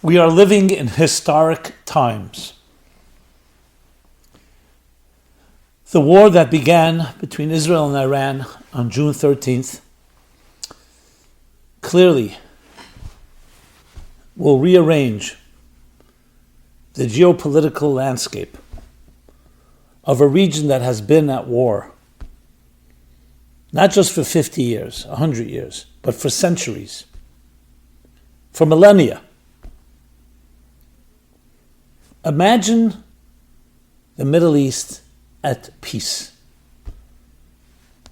We are living in historic times. The war that began between Israel and Iran on June 13th clearly will rearrange the geopolitical landscape of a region that has been at war, not just for 50 years, 100 years, but for centuries, for millennia. Imagine the Middle East at peace.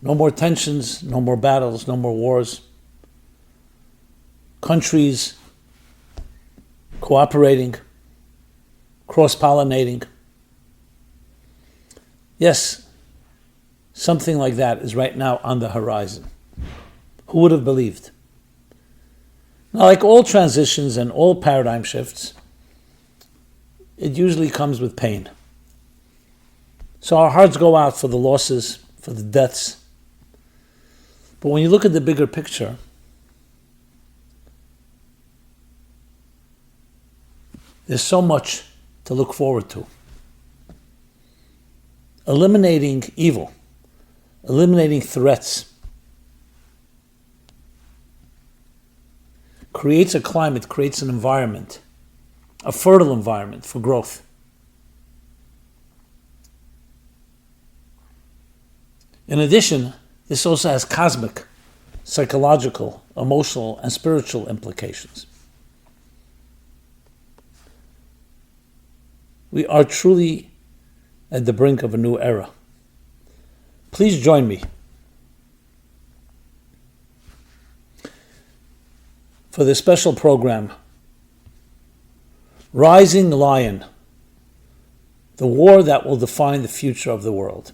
No more tensions, no more battles, no more wars. Countries cooperating, cross-pollinating. Yes, something like that is right now on the horizon. Who would have believed? Now, like all transitions and all paradigm shifts, it usually comes with pain. So our hearts go out for the losses, for the deaths. But when you look at the bigger picture, there's so much to look forward to. Eliminating evil, eliminating threats, creates a climate, creates an environment, a fertile environment for growth. In addition, this also has cosmic, psychological, emotional, and spiritual implications. We are truly at the brink of a new era. Please join me for this special program, Rising Lion, the war that will define the future of the world.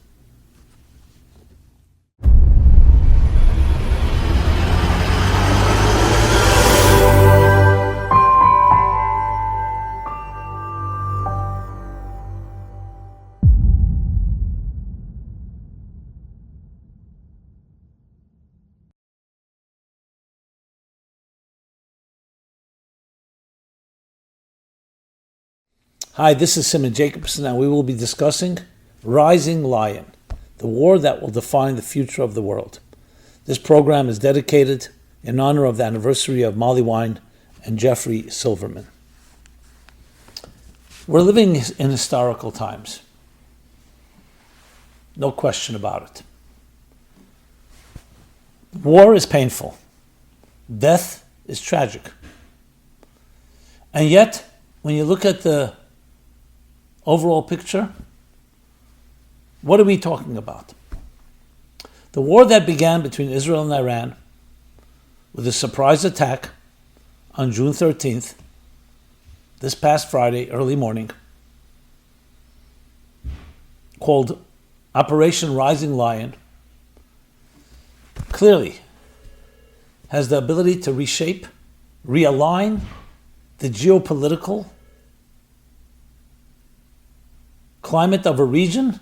Hi, this is Simon Jacobson, and we will be discussing Rising Lion, the war that will define the future of the world. This program is dedicated in honor of the anniversary of Molly Wine and Jeffrey Silverman. We're living in historical times. No question about it. War is painful. Death is tragic. And yet, when you look at the overall picture, what are we talking about? The war that began between Israel and Iran with a surprise attack on June 13th, this past Friday, early morning, called Operation Rising Lion, clearly has the ability to reshape, realign the geopolitical climate of a region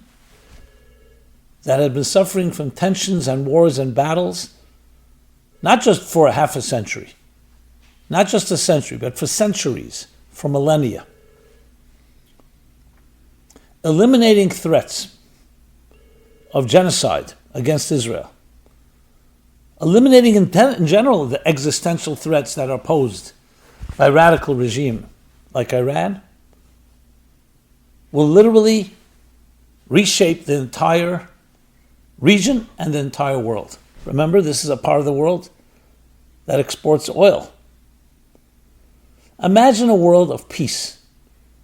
that had been suffering from tensions and wars and battles, not just for a half a century, not just a century, but for centuries, for millennia. Eliminating threats of genocide against Israel, eliminating in general the existential threats that are posed by radical regime like Iran, will literally reshape the entire region and the entire world. Remember, this is a part of the world that exports oil. Imagine a world of peace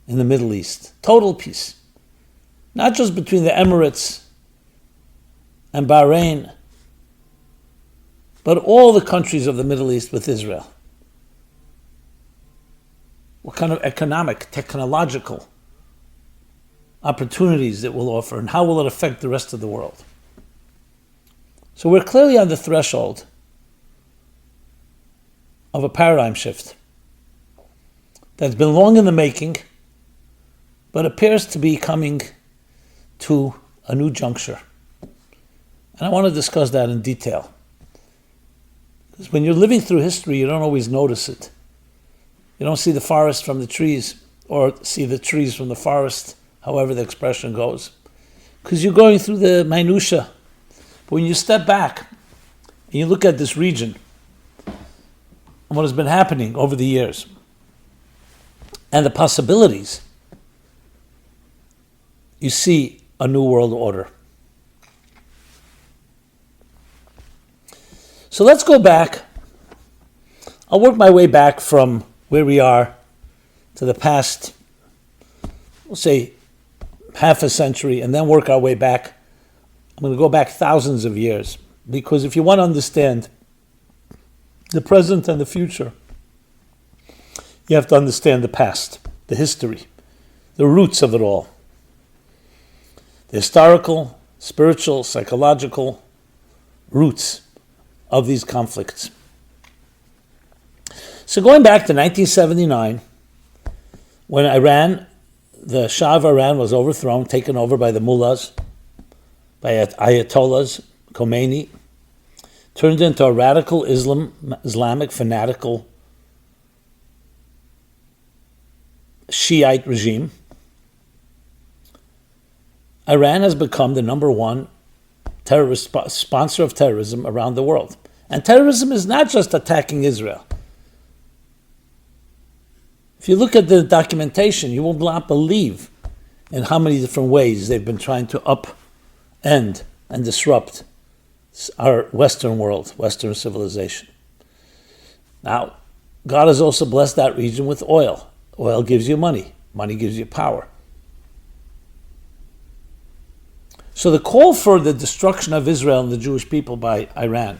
in the Middle East, total peace. Not just between the Emirates and Bahrain, but all the countries of the Middle East with Israel. What kind of economic, technological opportunities it will offer, and how will it affect the rest of the world? So we're clearly on the threshold of a paradigm shift that's been long in the making, but appears to be coming to a new juncture. And I want to discuss that in detail. Because when you're living through history, you don't always notice it. You don't see the forest from the trees, or see the trees from the forest, however the expression goes, because you're going through the minutia. But when you step back and you look at this region and what has been happening over the years and the possibilities, you see a new world order. So let's go back. I'll work my way back from where we are to the past, we'll say, half a century, and then work our way back. I'm going to go back thousands of years, because if you want to understand the present and the future, you have to understand the past, the history, the roots of it all. The historical, spiritual, psychological roots of these conflicts. So going back to 1979, when Iran, the Shah of Iran was overthrown, taken over by the mullahs, by Ayatollahs, Khomeini, turned into a radical Islamic fanatical Shiite regime. Iran has become the number one terrorist sponsor of terrorism around the world. And terrorism is not just attacking Israel. If you look at the documentation, you will not believe in how many different ways they've been trying to upend and disrupt our Western world, Western civilization. Now, God has also blessed that region with oil. Oil gives you money. Money gives you power. So the call for the destruction of Israel and the Jewish people by Iran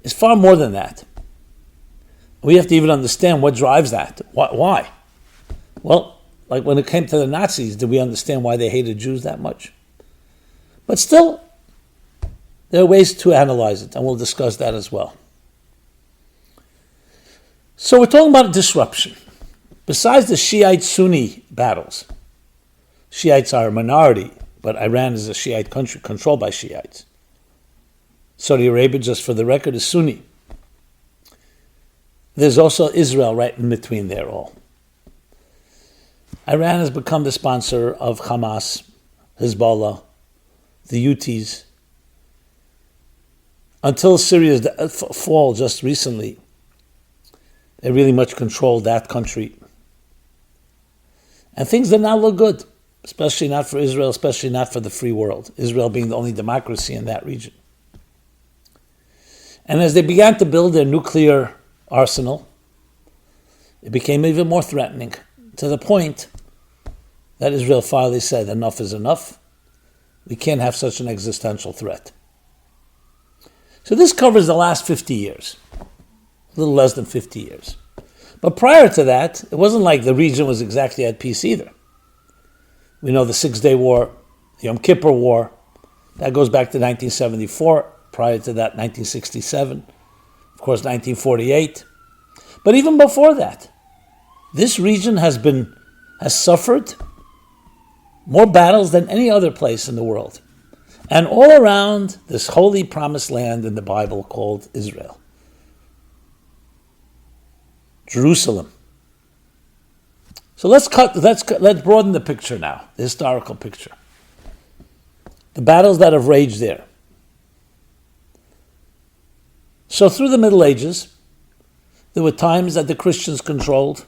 is far more than that. We have to even understand what drives that. Why? Well, like when it came to the Nazis, did we understand why they hated Jews that much? But still, there are ways to analyze it, and we'll discuss that as well. So we're talking about disruption. Besides the Shiite-Sunni battles, Shiites are a minority, but Iran is a Shiite country controlled by Shiites. Saudi Arabia, just for the record, is Sunni. There's also Israel right in between there all. Iran has become the sponsor of Hamas, Hezbollah, the Houthis. Until Syria's fall just recently, they really much controlled that country. And things did not look good, especially not for Israel, especially not for the free world, Israel being the only democracy in that region. And as they began to build their nuclear arsenal, it became even more threatening, to the point that Israel finally said, enough is enough. We can't have such an existential threat. So this covers the last 50 years, a little less than 50 years. But prior to that, it wasn't like the region was exactly at peace either. We know the Six-Day War, the Yom Kippur War, that goes back to 1974, prior to that 1967, of course 1948. But even before that, this region has suffered more battles than any other place in the world. And all around this holy promised land in the Bible called Israel. Jerusalem. So let's broaden the picture now, the historical picture. The battles that have raged there. So through the Middle Ages, there were times that the Christians controlled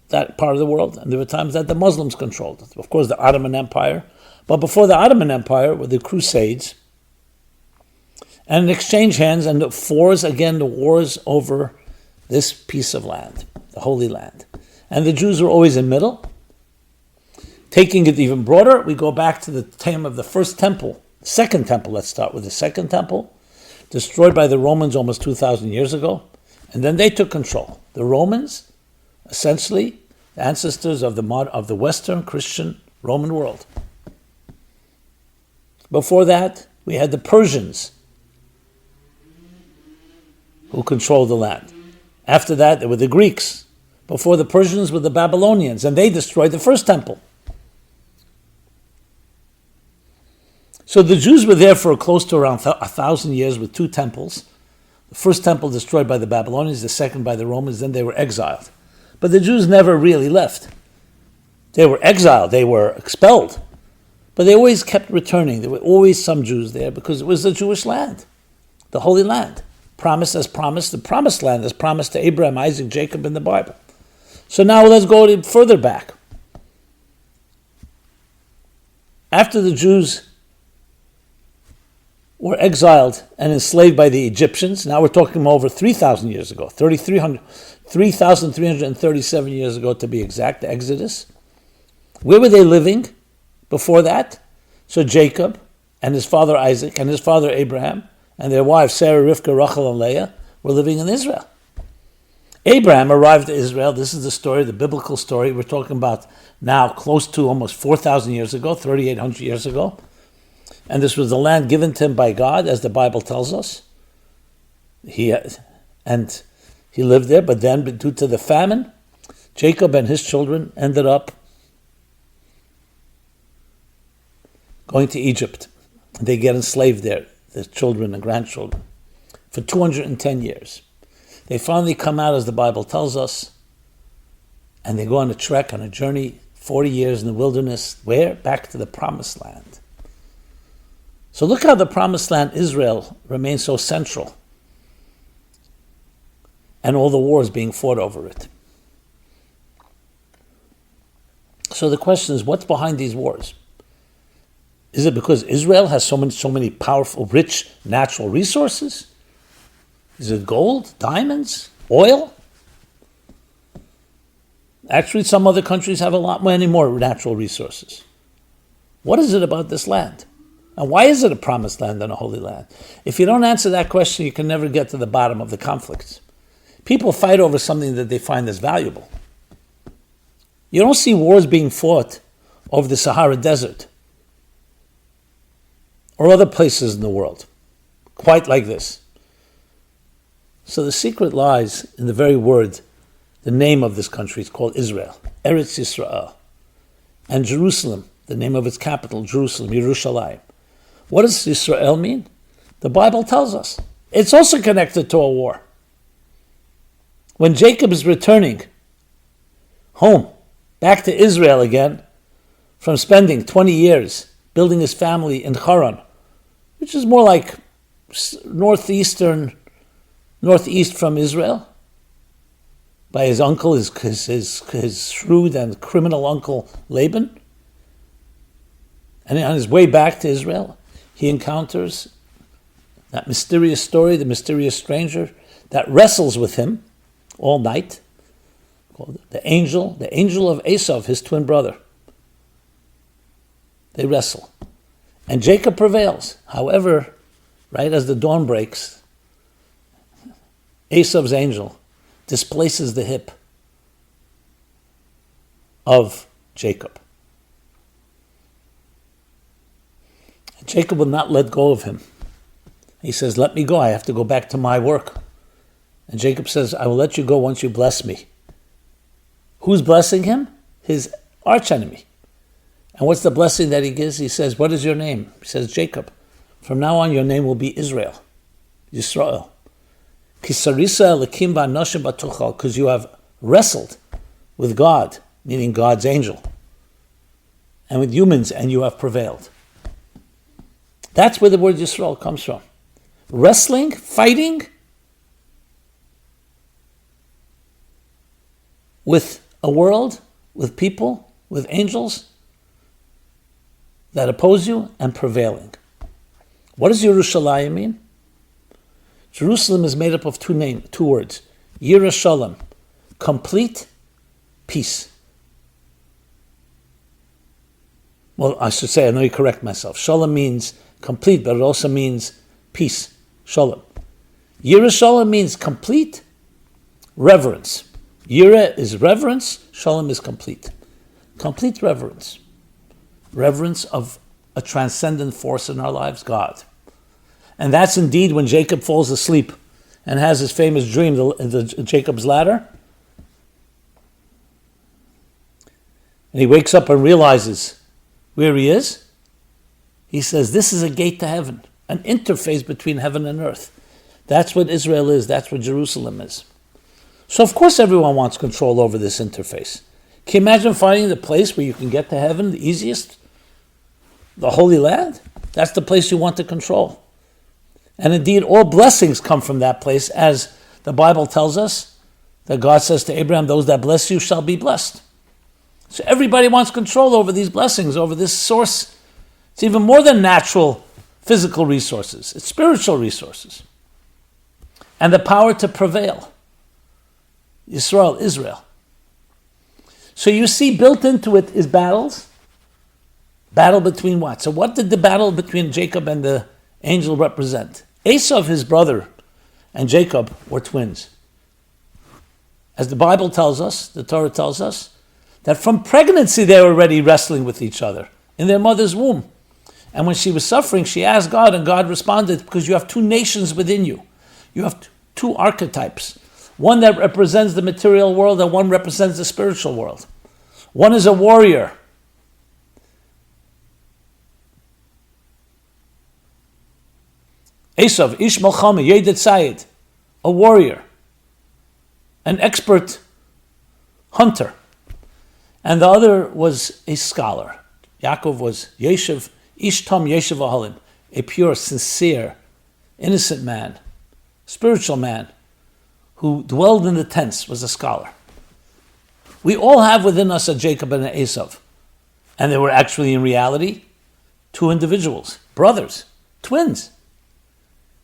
that part of the world, and there were times that the Muslims controlled it. Of course, the Ottoman Empire. But before the Ottoman Empire were the Crusades, and it exchanged hands, and the wars over this piece of land, the Holy Land. And the Jews were always in the middle. Taking it even broader, we go back to the time of the first temple, second temple, let's start with the second temple, destroyed by the Romans almost 2,000 years ago, and then they took control. The Romans, essentially, the ancestors of the Western Christian Roman world. Before that, we had the Persians who controlled the land. After that, there were the Greeks. Before the Persians were the Babylonians, and they destroyed the first temple. So the Jews were there for close to around 1,000 years with two temples. The first temple destroyed by the Babylonians, the second by the Romans, then they were exiled. But the Jews never really left. They were exiled, they were expelled. But they always kept returning. There were always some Jews there because it was the Jewish land, the Holy Land. Promised as promised, the promised land as promised to Abraham, Isaac, Jacob in the Bible. So now let's go further back. After the Jews were exiled and enslaved by the Egyptians, now we're talking over 3,000 years ago, 3,337 years ago to be exact, the Exodus. Where were they living before that? So Jacob and his father Isaac and his father Abraham and their wives Sarah, Rivka, Rachel, and Leah were living in Israel. Abraham arrived to Israel. This is the story, the biblical story. We're talking about now close to almost 4,000 years ago, 3,800 years ago. And this was the land given to him by God, as the Bible tells us. He lived there, but then due to the famine, Jacob and his children ended up going to Egypt. They get enslaved there, the children and grandchildren, for 210 years. They finally come out, as the Bible tells us, and they go on a trek, on a journey, 40 years in the wilderness. Where? Back to the Promised Land. So look how the Promised Land, Israel, remains so central, and all the wars being fought over it. So the question is, what's behind these wars? Is it because Israel has so many powerful, rich natural resources? Is it gold, diamonds, oil? Actually, some other countries have many more natural resources. What is it about this land? And why is it a promised land and a holy land? If you don't answer that question, you can never get to the bottom of the conflicts. People fight over something that they find as valuable. You don't see wars being fought over the Sahara Desert or other places in the world quite like this. So the secret lies in the very word, the name of this country. It's called Israel, Eretz Yisrael. And Jerusalem, the name of its capital, Jerusalem, Yerushalayim. What does Yisrael mean? The Bible tells us. It's also connected to a war. When Jacob is returning home, back to Israel again, from spending 20 years building his family in Haran, which is more like northeast from Israel, by his uncle, his shrewd and criminal uncle Laban. And on his way back to Israel, he encounters that mysterious story, the mysterious stranger that wrestles with him all night, called the angel of Esau, his twin brother. They wrestle. And Jacob prevails. However, right as the dawn breaks, Esau's angel displaces the hip of Jacob. And Jacob will not let go of him. He says, let me go, I have to go back to my work. And Jacob says, I will let you go once you bless me. Who's blessing him? His archenemy. And what's the blessing that he gives? He says, what is your name? He says, Jacob. From now on, your name will be Israel, Yisrael. Because you have wrestled with God, meaning God's angel, and with humans, and you have prevailed. That's where the word Yisrael comes from. Wrestling, fighting with a world, with people, with angels that oppose you, and prevailing. What does Yerushalayim mean? Jerusalem is made up of two words. Yerushalayim, complete peace. Well, I should say, I know you correct myself. Shalom means complete, but it also means peace. Shalom. Yerushalayim means complete reverence. Yira is reverence, Shalom is complete. Complete reverence. Reverence of a transcendent force in our lives, God. And that's indeed when Jacob falls asleep and has his famous dream, the Jacob's ladder. And he wakes up and realizes where he is. He says, this is a gate to heaven, an interface between heaven and earth. That's what Israel is. That's what Jerusalem is. So of course everyone wants control over this interface. Can you imagine finding the place where you can get to heaven the easiest? The Holy Land? That's the place you want to control. And indeed, all blessings come from that place, as the Bible tells us, that God says to Abraham, those that bless you shall be blessed. So everybody wants control over these blessings, over this source. It's even more than natural, physical resources. It's spiritual resources. And the power to prevail. Israel. So you see, built into it is battles. Battle between what? So what did the battle between Jacob and the angel represent? Esau, his brother, and Jacob were twins. As the Bible tells us, the Torah tells us, that from pregnancy they were already wrestling with each other in their mother's womb. And when she was suffering, she asked God, and God responded, because you have two nations within you. You have two archetypes. One that represents the material world and one represents the spiritual world. One is a warrior. Esau, Ish Melchama, Yedid Sayed, a warrior, an expert hunter. And the other was a scholar. Yaakov was Yeshiv, Ish Tom Yeshiv Ahalim, a pure, sincere, innocent man, spiritual man, who dwelled in the tents, was a scholar. We all have within us a Jacob and an Esau. And they were actually, in reality, two individuals, brothers, twins.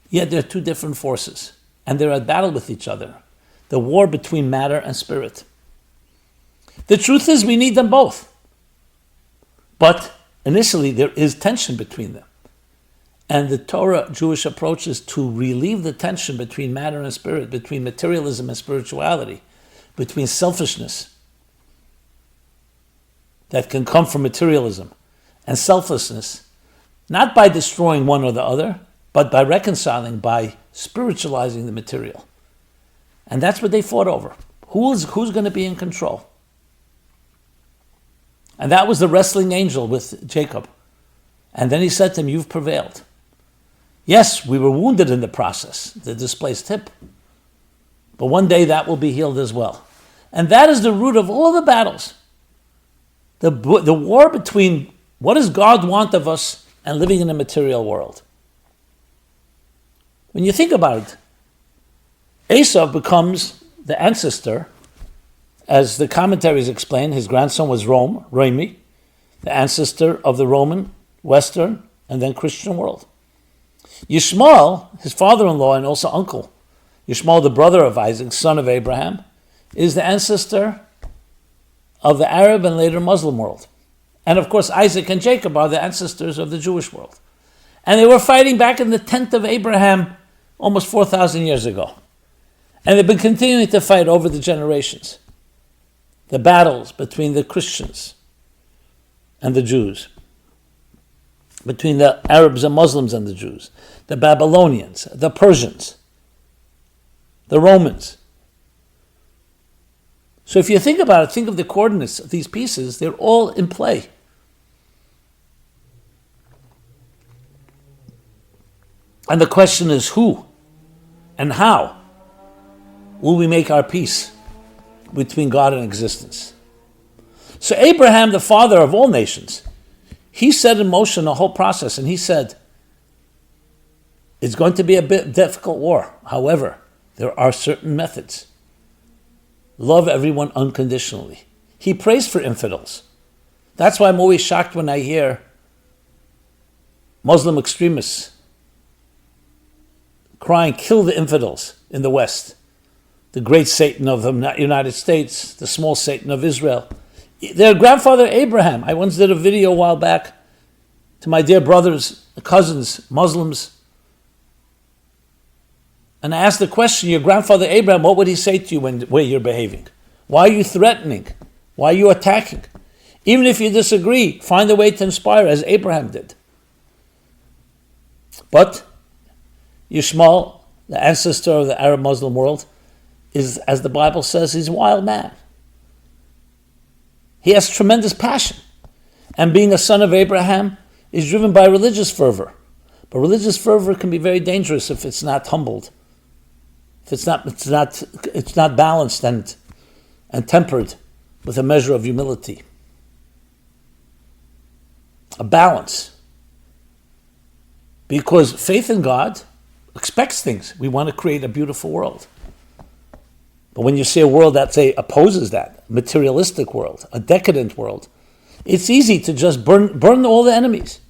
Yet they're two different forces, and they're at battle with each other. The war between matter and spirit. The truth is, we need them both. But initially, there is tension between them. And the Torah Jewish approach is to relieve the tension between matter and spirit, between materialism and spirituality, between selfishness that can come from materialism and selflessness, not by destroying one or the other, but by reconciling, by spiritualizing the material. And that's what they fought over. Who's going to be in control? And that was the wrestling angel with Jacob. And then he said to him, you've prevailed. Yes, we were wounded in the process, the displaced hip. But one day that will be healed as well. And that is the root of all the battles. The war between what does God want of us and living in a material world. When you think about it, Esau becomes the ancestor, as the commentaries explain, his grandson was Rami, the ancestor of the Roman, Western, and then Christian world. Yishmael, his father-in-law and also uncle, Yishmael, the brother of Isaac, son of Abraham, is the ancestor of the Arab and later Muslim world. And of course, Isaac and Jacob are the ancestors of the Jewish world. And they were fighting back in the tent of Abraham almost 4,000 years ago. And they've been continuing to fight over the generations. The battles between the Christians and the Jews, between the Arabs and Muslims and the Jews, the Babylonians, the Persians, the Romans. So if you think about it, think of the coordinates of these pieces, they're all in play. And the question is who and how will we make our peace between God and existence? So Abraham, the father of all nations, he set in motion a whole process, and he said, it's going to be a bit difficult war. However, there are certain methods. Love everyone unconditionally. He prays for infidels. That's why I'm always shocked when I hear Muslim extremists crying, kill the infidels in the West. The great Satan of the United States, the small Satan of Israel. Their grandfather Abraham. I once did a video a while back to my dear brothers, cousins, Muslims. And I asked the question, your grandfather Abraham, what would he say to you when the way you're behaving? Why are you threatening? Why are you attacking? Even if you disagree, find a way to inspire as Abraham did. But Yishmael, the ancestor of the Arab Muslim world, is, as the Bible says, he's a wild man. He has tremendous passion. And being a son of Abraham is driven by religious fervor. But religious fervor can be very dangerous if it's not humbled if it's not balanced and tempered with a measure of humility. A balance. Because faith in God expects things. We want to create a beautiful world. But when you see a world that, say, opposes that, materialistic world, a decadent world, it's easy to just burn all the enemies.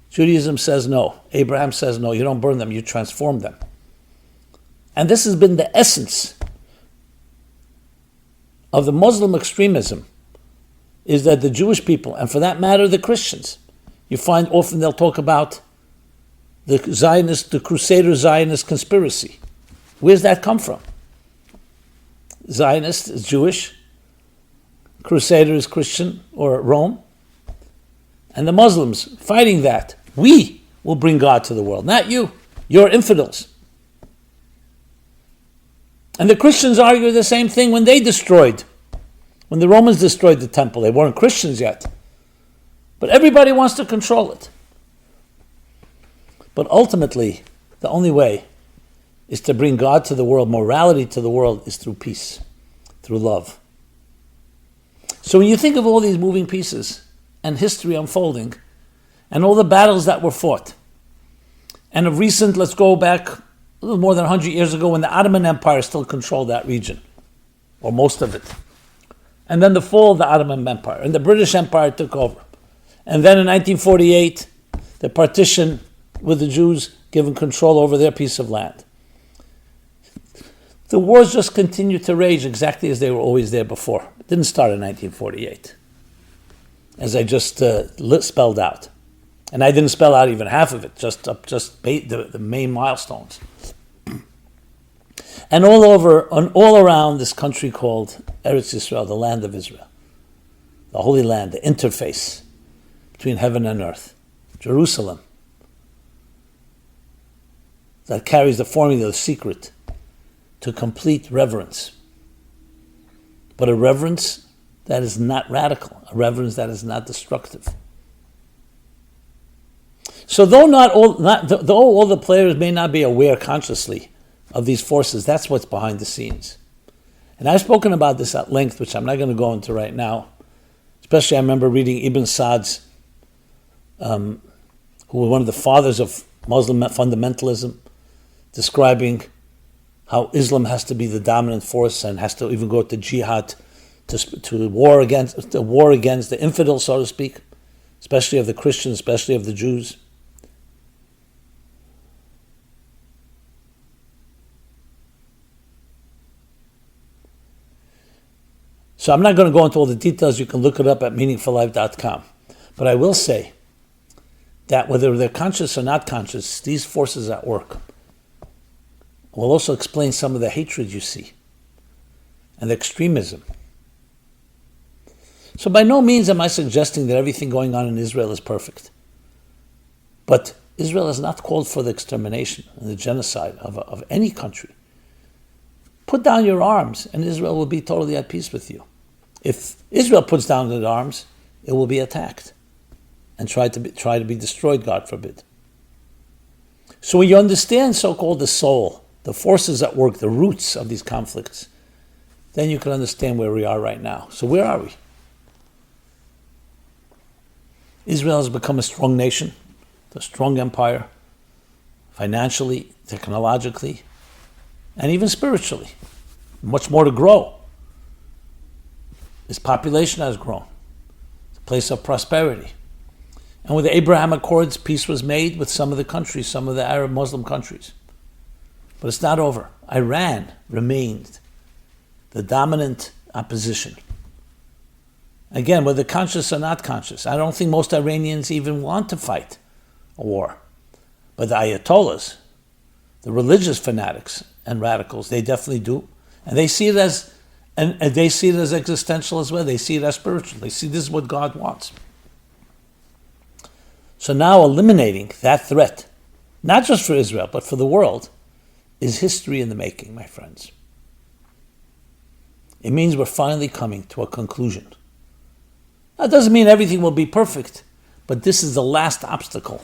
Judaism says no. Abraham says no. You don't burn them, you transform them. And this has been the essence of the Muslim extremism, is that the Jewish people, and for that matter the Christians, you find often they'll talk about the Crusader Zionist conspiracy. Where's that come from? Zionist is Jewish, Crusader is Christian or Rome, and the Muslims fighting that. We will bring God to the world, not you. You're infidels. And the Christians argue the same thing when the Romans destroyed the temple. They weren't Christians yet. But everybody wants to control it. But ultimately, the only way is to bring God to the world, morality to the world, is through peace, through love. So when you think of all these moving pieces and history unfolding and all the battles that were fought, and of recent, let's go back a little more than 100 years ago when the Ottoman Empire still controlled that region, or most of it. And then the fall of the Ottoman Empire, and the British Empire took over. And then in 1948, the partition with the Jews given control over their piece of land. The wars just continued to rage exactly as they were always there before. It didn't start in 1948, as I just spelled out. And I didn't spell out even half of it, just the main milestones. And all around this country called Eretz Yisrael, the land of Israel, the Holy Land, the interface between heaven and earth, Jerusalem, that carries the formula, the secret to complete reverence. But a reverence that is not radical, a reverence that is not destructive. So though all the players may not be aware consciously of these forces, that's what's behind the scenes. And I've spoken about this at length, which I'm not going to go into right now. Especially I remember reading Ibn Sa'd's, who was one of the fathers of Muslim fundamentalism, describing how Islam has to be the dominant force and has to even go to jihad, to war against the infidels, so to speak, especially of the Christians, especially of the Jews. So I'm not going to go into all the details. You can look it up at meaningfullife.com. But I will say that whether they're conscious or not conscious, these forces at work will also explain some of the hatred you see and the extremism. So by no means am I suggesting that everything going on in Israel is perfect. But Israel is not called for the extermination and the genocide of any country. Put down your arms and Israel will be totally at peace with you. If Israel puts down its arms, it will be attacked and try to be destroyed, God forbid. So when you understand so-called the soul, the forces at work, the roots of these conflicts, then you can understand where we are right now. So where are we? Israel has become a strong nation, a strong empire, financially, technologically, and even spiritually. Much more to grow. Its population has grown. It's a place of prosperity. And with the Abraham Accords, peace was made with some of the countries, some of the Arab Muslim countries. But it's not over. Iran remained the dominant opposition. Again, whether conscious or not conscious, I don't think most Iranians even want to fight a war. But the Ayatollahs, the religious fanatics and radicals, they definitely do. And they see it as existential as well. They see it as spiritual. They see this is what God wants. So now eliminating that threat, not just for Israel, but for the world, is history in the making, my friends. It means we're finally coming to a conclusion. That doesn't mean everything will be perfect, but this is the last obstacle.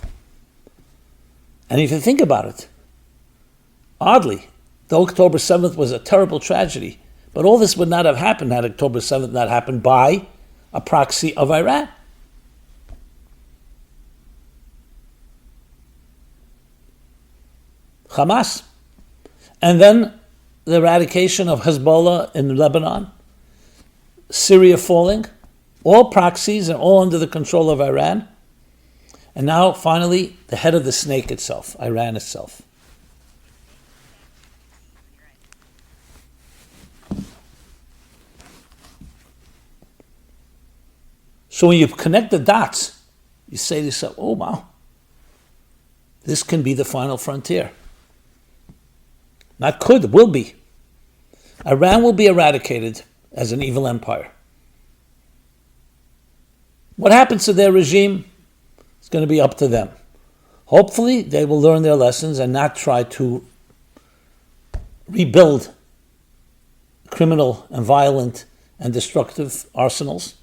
And if you think about it, oddly, Though October 7th was a terrible tragedy, but all this would not have happened had October 7th not happened by a proxy of Iran. Hamas. And then the eradication of Hezbollah in Lebanon, Syria falling, all proxies and all under the control of Iran. And now, finally, the head of the snake itself, Iran itself. So when you connect the dots, you say to yourself, oh wow, this can be the final frontier. Not could, will be. Iran will be eradicated as an evil empire. What happens to their regime is going to be up to them. Hopefully they will learn their lessons and not try to rebuild criminal and violent and destructive arsenals,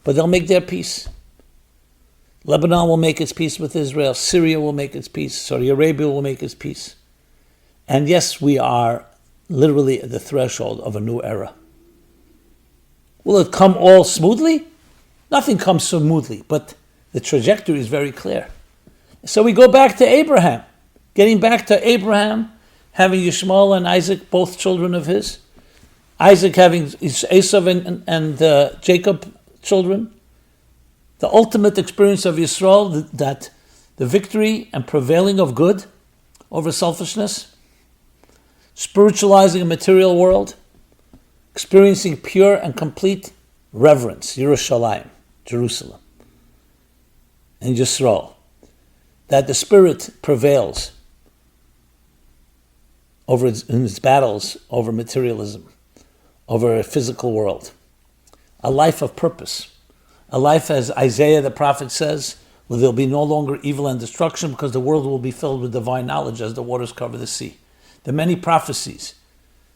but they'll make their peace. Lebanon will make its peace with Israel. Syria will make its peace. Saudi Arabia will make its peace. And yes, we are literally at the threshold of a new era. Will it come all smoothly? Nothing comes smoothly, but the trajectory is very clear. So we go back to Abraham. Getting back to Abraham, having Ishmael and Isaac, both children of his. Isaac having Esau and Jacob children. The ultimate experience of Yisrael, that the victory and prevailing of good over selfishness, spiritualizing a material world, experiencing pure and complete reverence, Yerushalayim, Jerusalem, and Yisrael, that the spirit prevails in its battles over materialism, over a physical world. A life of purpose. A life, as Isaiah the prophet says, where there'll be no longer evil and destruction because the world will be filled with divine knowledge as the waters cover the sea. The many prophecies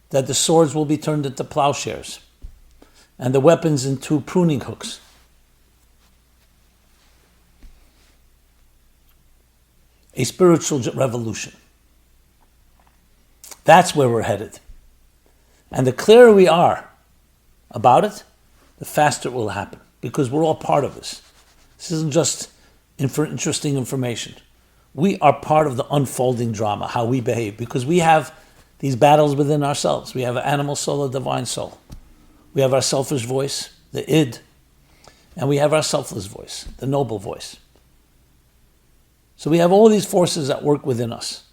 that the swords will be turned into plowshares and the weapons into pruning hooks. A spiritual revolution. That's where we're headed. And the clearer we are about it, the faster it will happen, because we're all part of this. This isn't just interesting information. We are part of the unfolding drama, how we behave, because we have these battles within ourselves. We have an animal soul, a divine soul. We have our selfish voice, the id, and we have our selfless voice, the noble voice. So we have all these forces at work within us.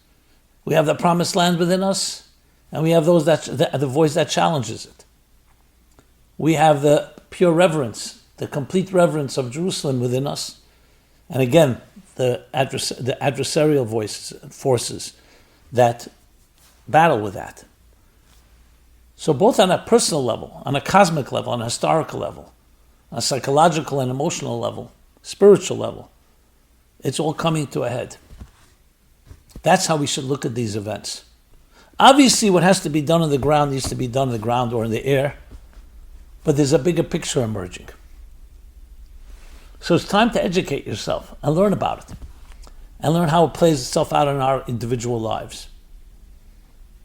We have the promised land within us, and we have those the voice that challenges it. We have the pure reverence, the complete reverence of Jerusalem within us, and again, the adversarial forces that battle with that. So both on a personal level, on a cosmic level, on a historical level, on a psychological and emotional level, spiritual level, it's all coming to a head. That's how we should look at these events. Obviously, what has to be done on the ground needs to be done on the ground or in the air, but there's a bigger picture emerging. So it's time to educate yourself and learn about it, and learn how it plays itself out in our individual lives.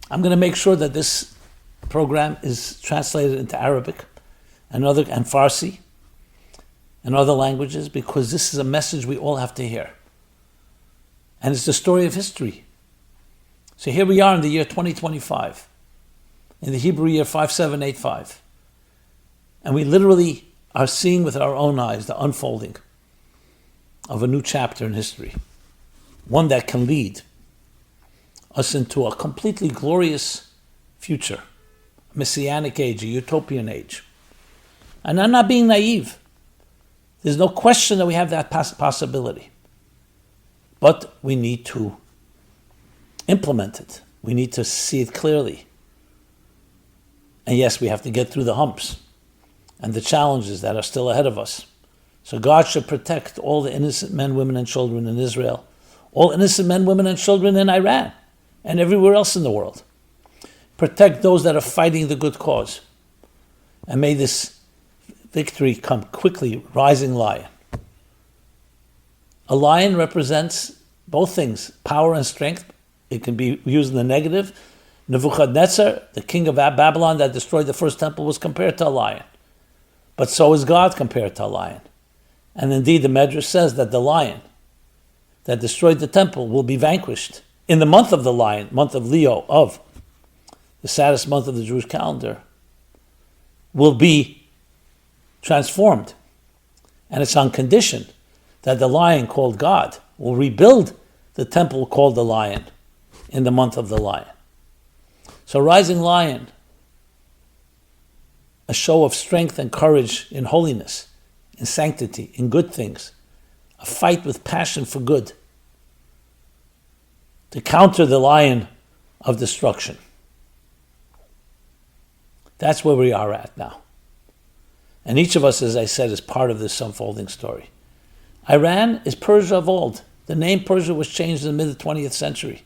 I'm going to make sure that this program is translated into Arabic and Farsi and other languages, because this is a message we all have to hear. And it's the story of history. So here we are in the year 2025, in the Hebrew year 5785. And we literally are seeing with our own eyes the unfolding of a new chapter in history. One that can lead us into a completely glorious future, a messianic age, a utopian age. And I'm not being naive. There's no question that we have that possibility. But we need to implement it. We need to see it clearly. And yes, we have to get through the humps and the challenges that are still ahead of us. So God should protect all the innocent men, women, and children in Israel, all innocent men, women, and children in Iran, and everywhere else in the world. Protect those that are fighting the good cause. And may this victory come quickly, rising lion. A lion represents both things, power and strength. It can be used in the negative. Nebuchadnezzar, the king of Babylon that destroyed the first temple, was compared to a lion. But so is God compared to a lion. And indeed, the Medrash says that the lion that destroyed the temple will be vanquished in the month of the lion, month of Leo, of the saddest month of the Jewish calendar, will be transformed. And it's on condition that the lion called God will rebuild the temple called the lion in the month of the lion. So rising lion, a show of strength and courage in holiness, in sanctity, in good things, a fight with passion for good, to counter the lion of destruction. That's where we are at now. And each of us, as I said, is part of this unfolding story. Iran is Persia of old. The name Persia was changed in the mid-20th century.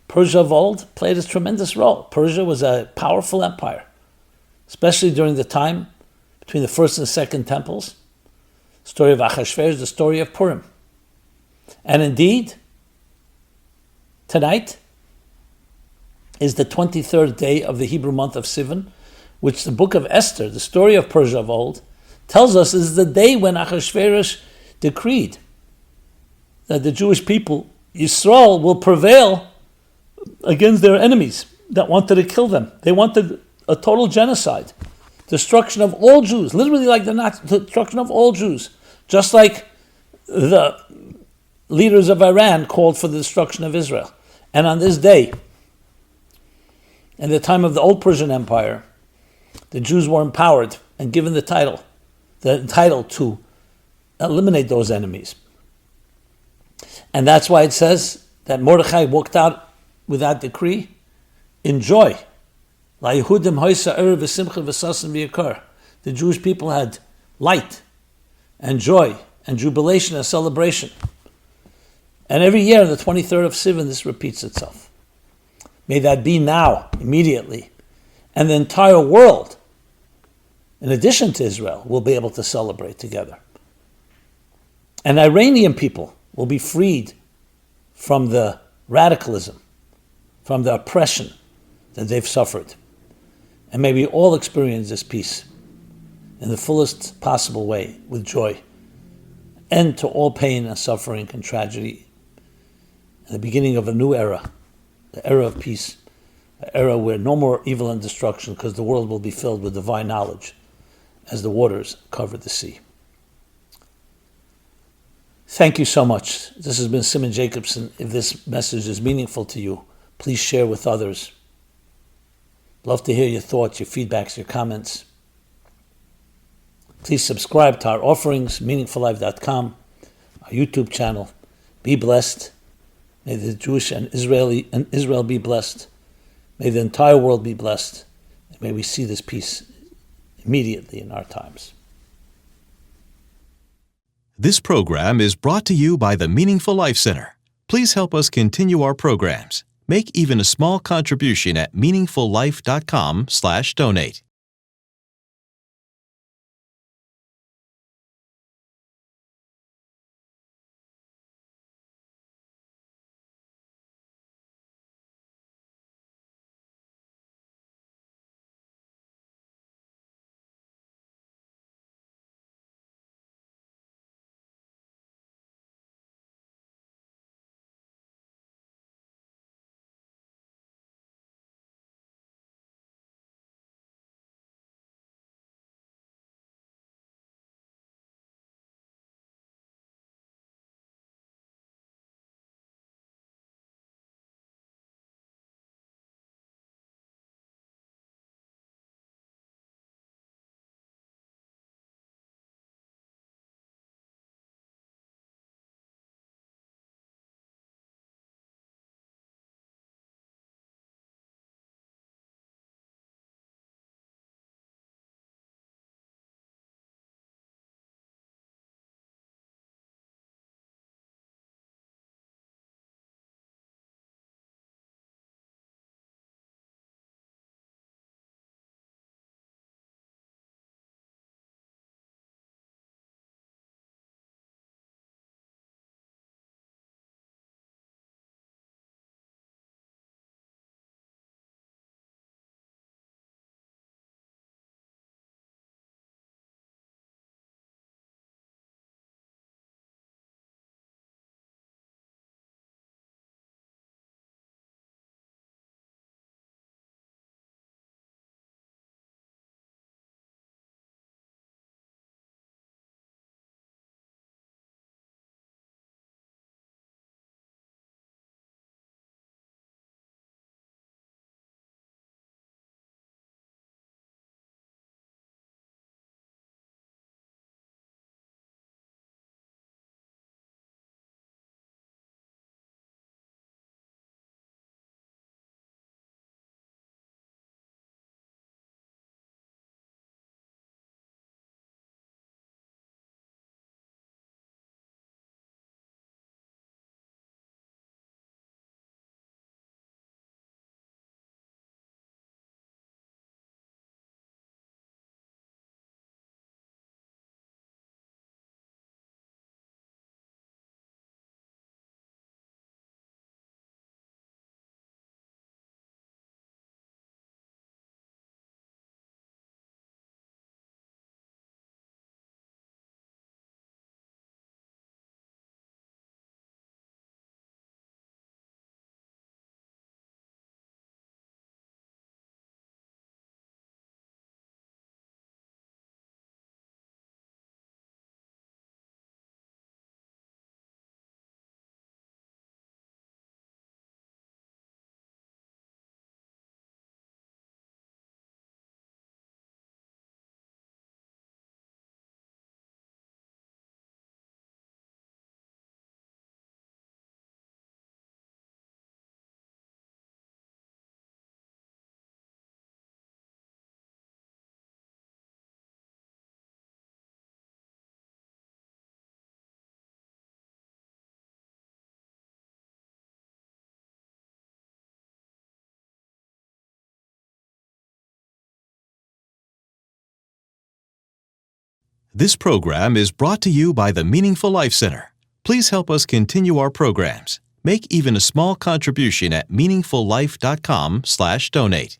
Persia of old played a tremendous role. Persia was a powerful empire, especially during the time between the first and second temples. The story of Achashverosh, the story of Purim. And indeed, tonight is the 23rd day of the Hebrew month of Sivan, which the book of Esther, the story of Persia of old, tells us is the day when Achashverosh decreed that the Jewish people, Yisrael, will prevail against their enemies that wanted to kill them. They wanted a total genocide, destruction of all Jews, literally like the destruction of all Jews, just like the leaders of Iran called for the destruction of Israel. And on this day, in the time of the old Persian Empire, the Jews were empowered and given the title to eliminate those enemies. And that's why it says that Mordechai walked out with that decree in joy. The Jewish people had light and joy and jubilation and celebration. And every year on the 23rd of Sivan, this repeats itself. May that be now, immediately. And the entire world, in addition to Israel, will be able to celebrate together. And Iranian people will be freed from the radicalism, from the oppression that they've suffered. And may we all experience this peace in the fullest possible way, with joy. End to all pain and suffering and tragedy. And the beginning of a new era, the era of peace, an era where no more evil and destruction, because the world will be filled with divine knowledge as the waters cover the sea. Thank you so much. This has been Simon Jacobson. If this message is meaningful to you, please share with others. Love to hear your thoughts, your feedbacks, your comments. Please subscribe to our offerings, meaningfullife.com, our YouTube channel. Be blessed. May the Jewish and Israel be blessed. May the entire world be blessed. And may we see this peace immediately in our times. This program is brought to you by the Meaningful Life Center. Please help us continue our programs. Make even a small contribution at meaningfullife.com/donate. This program is brought to you by the Meaningful Life Center. Please help us continue our programs. Make even a small contribution at meaningfullife.com/donate.